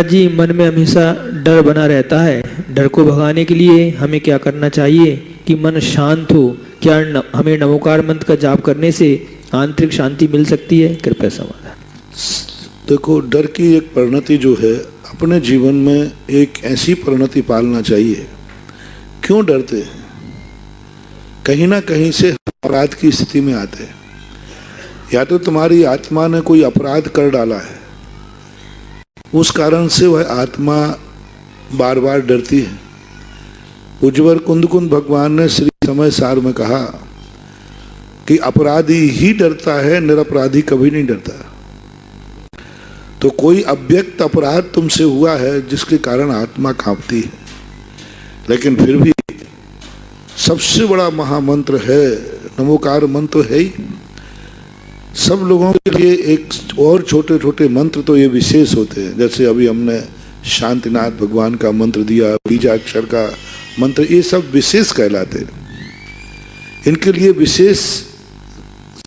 जी, मन में हमेशा डर बना रहता है। डर को भगाने के लिए हमें क्या करना चाहिए कि मन शांत हो? क्या हमें नमोकार मंत्र का जाप करने से आंतरिक शांति मिल सकती है? कृपया समाधान। देखो, डर की एक परिणति जो है अपने जीवन में एक ऐसी परिणति पालना चाहिए। क्यों डरते हैं? कहीं ना कहीं से अपराध की स्थिति में आते हैं। या तो तुम्हारी आत्मा ने कोई अपराध कर डाला है, उस कारण से वह आत्मा बार बार डरती है। उज्जवर कुंद भगवान ने श्री समय सार में कहा कि अपराधी ही डरता है, निरपराधी कभी नहीं डरता। तो कोई अव्यक्त अपराध तुमसे हुआ है जिसके कारण आत्मा कांपती है, लेकिन फिर भी सबसे बड़ा महामंत्र है नमोकार मंत्र है ही। सब लोगों के लिए एक और छोटे छोटे मंत्र तो ये विशेष होते हैं, जैसे अभी हमने शांतिनाथ भगवान का मंत्र दिया, बीजाक्षर का मंत्र, ये सब विशेष कहलाते हैं। इनके लिए विशेष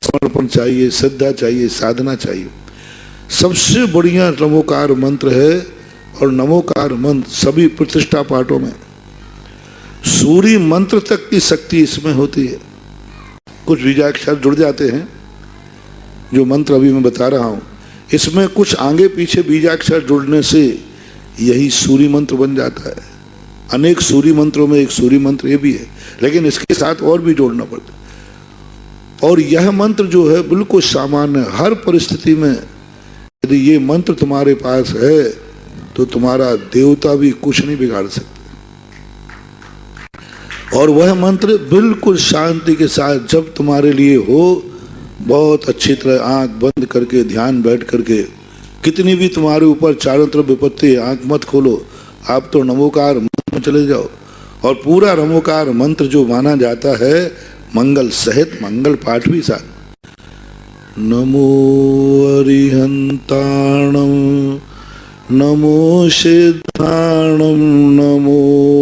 समर्पण चाहिए, श्रद्धा चाहिए, साधना चाहिए। सबसे बढ़िया नमोकार मंत्र है, और नमोकार मंत्र सभी प्रतिष्ठा पाठों में सूर्य मंत्र तक की शक्ति इसमें होती है। कुछ बीजाक्षर जुड़ जाते हैं, जो मंत्र अभी मैं बता रहा हूं, इसमें कुछ आगे पीछे बीजाक्षर जुड़ने से यही सूर्य मंत्र बन जाता है। अनेक सूर्य मंत्रों में एक सूर्य मंत्र ये भी है, लेकिन इसके साथ और भी जोड़ना पड़ता है। और यह मंत्र जो है बिल्कुल सामान्य, हर परिस्थिति में यदि ये मंत्र तुम्हारे पास है तो तुम्हारा देवता भी कुछ नहीं बिगाड़ सकते। और वह मंत्र बिल्कुल शांति के साथ जब तुम्हारे लिए हो, बहुत अच्छी तरह आंख बंद करके ध्यान बैठ करके, कितनी भी तुम्हारे ऊपर चारों तरफ विपत्ति, आंख मत खोलो, आप तो नमोकार मंत्र में चले जाओ। और पूरा नमोकार मंत्र जो माना जाता है मंगल सहित, मंगल पाठ भी साथ। नमो अरिहंताणम नमो सिद्धाणम नमो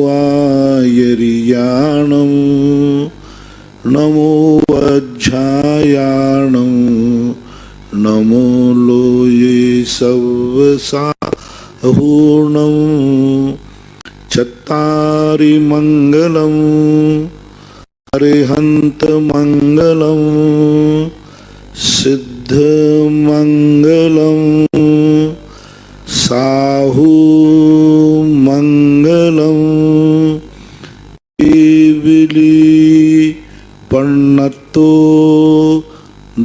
आयरियाणम नमो वज्रायाणम नमो लोये सवसाहूर्णम चत्तारि मंगलम अरिहंत मंगलम सिद्ध मंगलम साहू मंगलम केवली पन्नतो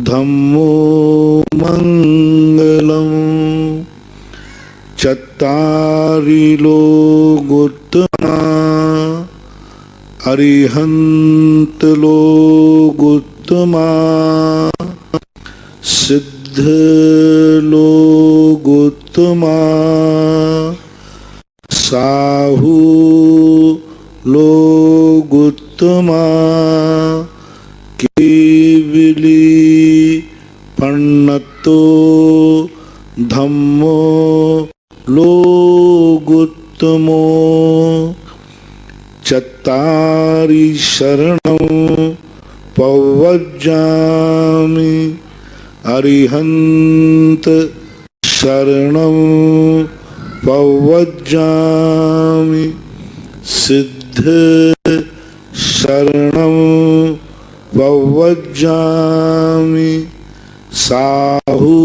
धम्मो मंगलम चत्तारि लोकोत्तमा अरिहंत लोकोत्तमा सिद्ध लोकोत्तमा साहू लोकोत्तमा केवली पन्नतो धम्मो लोकोत्तमो चत्तारि शरणं पवज्जामि अरिहंत शरणं पवज्जामि सिद्ध शरणं पवज्जामि साहू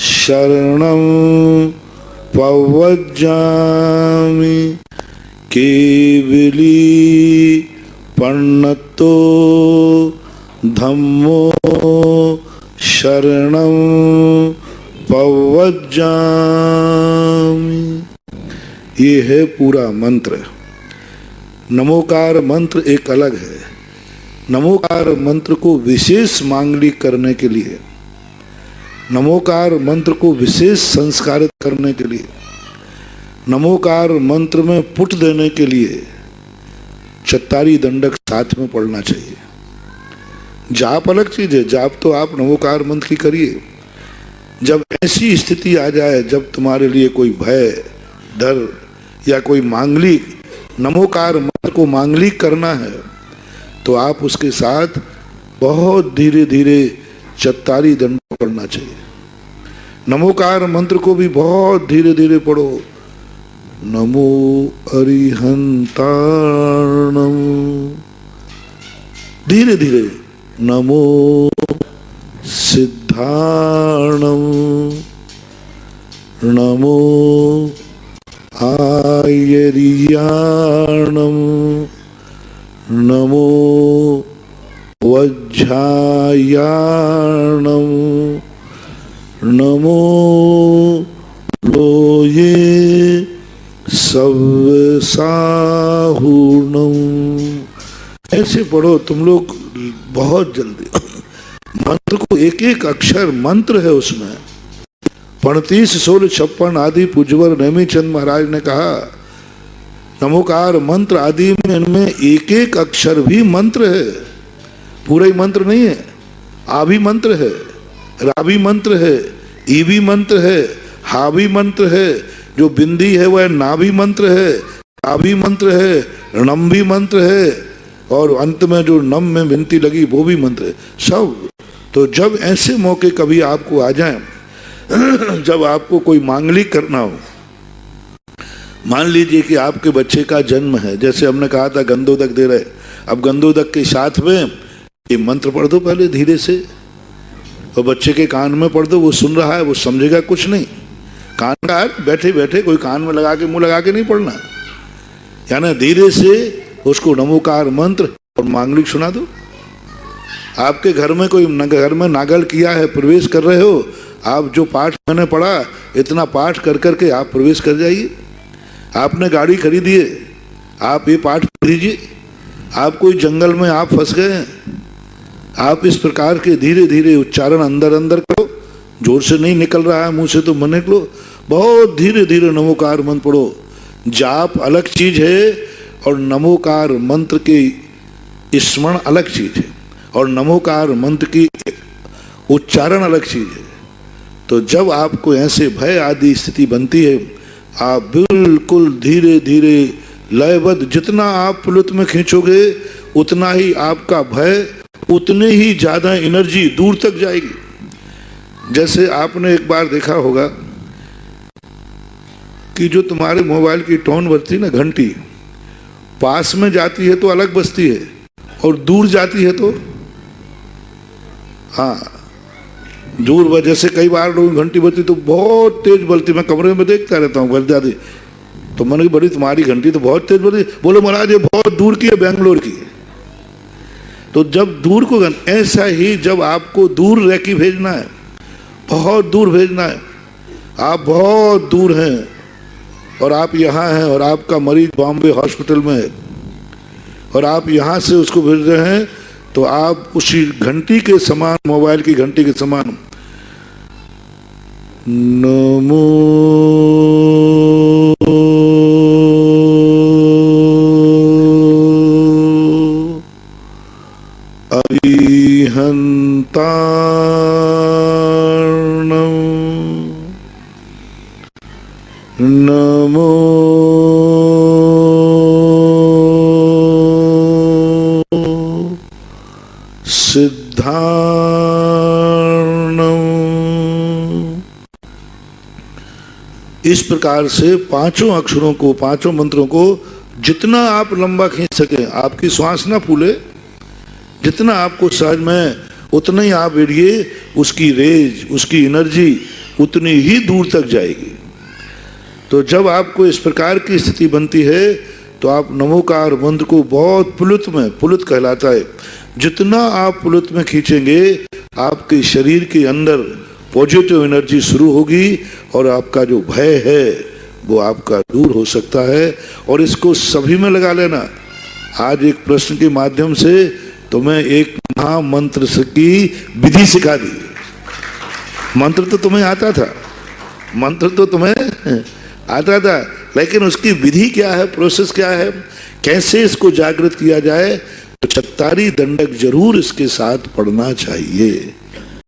शरणं पवज्जामि केवली पन्नतो धम्मो शरणं पवज्जामि। ये है पूरा मंत्र। नमोकार मंत्र एक अलग है। नमोकार मंत्र को विशेष मांगलिक करने के लिए, नमोकार मंत्र को विशेष संस्कारित करने के लिए, नमोकार मंत्र में पुट देने के लिए चत्तारी दंडक साथ में पढ़ना चाहिए। जाप अलग चीज है, जाप तो आप नमोकार मंत्र की करिए। जब ऐसी स्थिति आ जाए जब तुम्हारे लिए कोई भय, डर या कोई मांगलिक, नमोकार मंत्र को मांगलिक करना है, तो आप उसके साथ बहुत धीरे धीरे चत्तारी दंड पढ़ना चाहिए। नमोकार मंत्र को भी बहुत धीरे धीरे पढ़ो। नमो अरिहंताणम, धीरे धीरे। नमो सिद्धाणम, नमो आयर्याणम, नमो वज्रायाणम, नमो लोये सव्यसाहुणम। ऐसे पढ़ो तुम लोग बहुत जल्दी। मंत्र को एक एक अक्षर मंत्र है उसमें। 35, 16, 56 आदि पूज्यवर नेमीचंद महाराज ने कहा नमोकार मंत्र आदि में इनमें एक एक अक्षर भी मंत्र है, पूरा ही मंत्र नहीं है। आ भी मंत्र है, रा भी मंत्र है, ई भी मंत्र है, हा भी मंत्र है, जो बिंदी है वह ना भी मंत्र है, आ भी मंत्र है, णम भी मंत्र है, और अंत में जो नम में बिनती लगी वो भी मंत्र है, सब। तो जब ऐसे मौके कभी आपको आ जाए, जब आपको कोई मांगलिक करना हो, मान लीजिए कि आपके बच्चे का जन्म है, जैसे हमने कहा था गंधोदक दे रहे, अब गंधोदक के साथ में ये मंत्र पढ़ दो पहले धीरे से, और बच्चे के कान में पढ़ दो, वो सुन रहा है, वो समझेगा कुछ नहीं। कान का बैठे बैठे कोई कान में लगा के मुंह लगा के नहीं पढ़ना, यानी धीरे से उसको नमोकार मंत्र और मांगलिक सुना दो। आपके घर में कोई घर में नागल किया है, प्रवेश कर रहे हो, आप जो पाठ मैंने पढ़ा इतना पाठ कर करके आप प्रवेश कर जाइए। आपने गाड़ी खरीदी है, आप ये पाठ पढ़ लीजिए। आप कोई जंगल में आप फंस गए हैं, आप इस प्रकार के धीरे धीरे उच्चारण अंदर अंदर करो, जोर से नहीं निकल रहा है मुंह से तो मन निकलो, बहुत धीरे धीरे नमोकार मंत्र पढ़ो। जाप अलग चीज है और नमोकार मंत्र के स्मरण अलग चीज है, और नमोकार मंत्र की उच्चारण अलग चीज है। तो जब आपको ऐसे भय आदि स्थिति बनती है, आप बिल्कुल धीरे धीरे लयबद्ध, जितना आप पुलुत में खींचोगे उतना ही आपका भय, उतने ही ज्यादा एनर्जी दूर तक जाएगी। जैसे आपने एक बार देखा होगा कि जो तुम्हारे मोबाइल की टोन बजती ना, घंटी, पास में जाती है तो अलग बजती है और दूर जाती है तो हाँ दूर बजे। जैसे कई बार लोग घंटी बजती तो बहुत तेज बजती, मैं कमरे में देखता रहता हूँ बज जाती, तो मैंने बड़ी तुम्हारी घंटी तो बहुत तेज बजती, बोले महाराज ये बहुत दूर की है, बेंगलोर की। तो जब दूर को, ऐसा ही जब आपको दूर रह के भेजना है, बहुत दूर भेजना है, आप बहुत दूर हैं और आप यहाँ हैं और आपका मरीज बॉम्बे हॉस्पिटल में है और आप यहाँ से उसको भेज रहे हैं, तो आप उसी घंटी के समान, मोबाइल की घंटी के समान नमो अरिहंताणम, नमो सिद्धाणम। इस प्रकार से पांचों अक्षरों को, पांचों मंत्रों को जितना आप लंबा खींच सके, आपकी श्वास ना फूले, जितना आपको सहज में उतना ही आप एड़िए, उसकी रेज, उसकी एनर्जी उतनी ही दूर तक जाएगी। तो जब आपको इस प्रकार की स्थिति बनती है तो आप नमोकार मंत्र को बहुत पुलुत में, पुलुत कहलाता है, जितना आप पुलुत में खींचेंगे आपके शरीर के अंदर पॉजिटिव एनर्जी शुरू होगी और आपका जो भय है वो आपका दूर हो सकता है। और इसको सभी में लगा लेना। आज एक प्रश्न के माध्यम से तुम्हें एक महामंत्र की विधि सिखा दी। मंत्र तो तुम्हें आता था, मंत्र तो तुम्हें आता था, लेकिन उसकी विधि क्या है, प्रोसेस क्या है, कैसे इसको जागृत किया जाए, तो चत्तारी दंडक जरूर इसके साथ पढ़ना चाहिए।